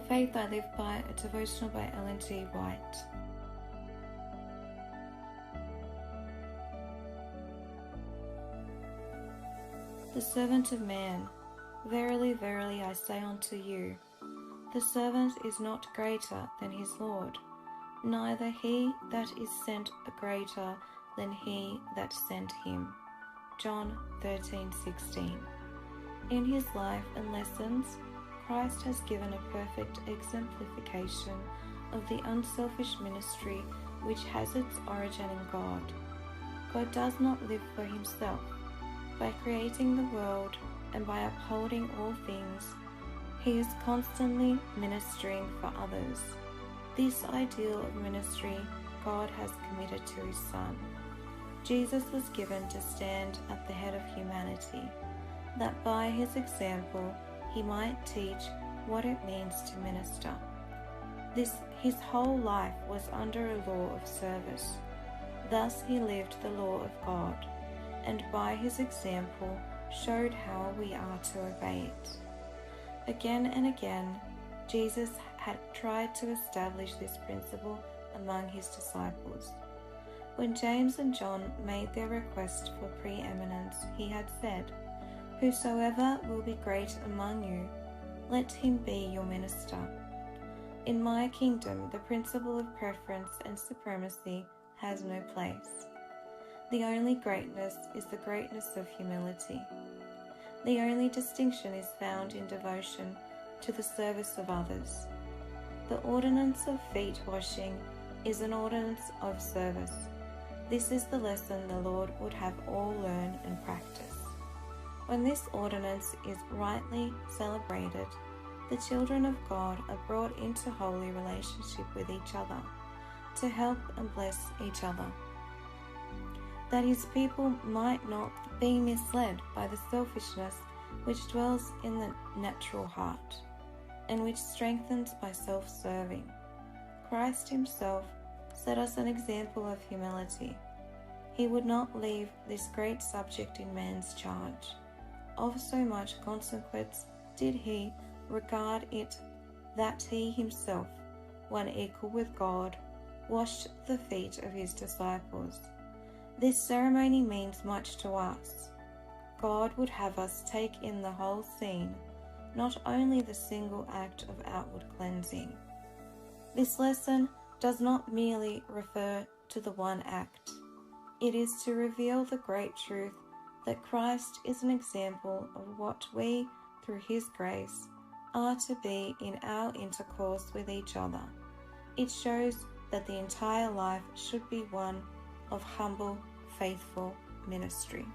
Faith I Live By, a devotional by White. The servant of man. Verily, verily, I say unto you, the servant is not greater than his Lord, neither he that is sent greater than he that sent him. John 13:16. In his life and lessons, Christ has given a perfect exemplification of the unselfish ministry which has its origin in God. God does not live for himself. By creating the world and by upholding all things, he is constantly ministering for others. This ideal of ministry God has committed to his Son. Jesus was given to stand at the head of humanity, that by his example he might teach what it means to minister. His whole life was under a law of service. Thus he lived the law of God, and by his example showed how we are to obey it. Again and again, Jesus had tried to establish this principle among his disciples. When James and John made their request for preeminence, he had said, "Whosoever will be great among you, let him be your minister." In my kingdom, the principle of preference and supremacy has no place. The only greatness is the greatness of humility. The only distinction is found in devotion to the service of others. The ordinance of feet washing is an ordinance of service. This is the lesson the Lord would have all learn and practice. When this ordinance is rightly celebrated, the children of God are brought into holy relationship with each other, to help and bless each other, that his people might not be misled by the selfishness which dwells in the natural heart, and which strengthens by self-serving. Christ himself set us an example of humility. He would not leave this great subject in man's charge. Of so much consequence did he regard it that he himself, when equal with God, washed the feet of his disciples. This ceremony means much to us. God would have us take in the whole scene, not only the single act of outward cleansing. This lesson does not merely refer to the one act. It is to reveal the great truth that Christ is an example of what we, through his grace, are to be in our intercourse with each other. It shows that the entire life should be one of humble, faithful ministry.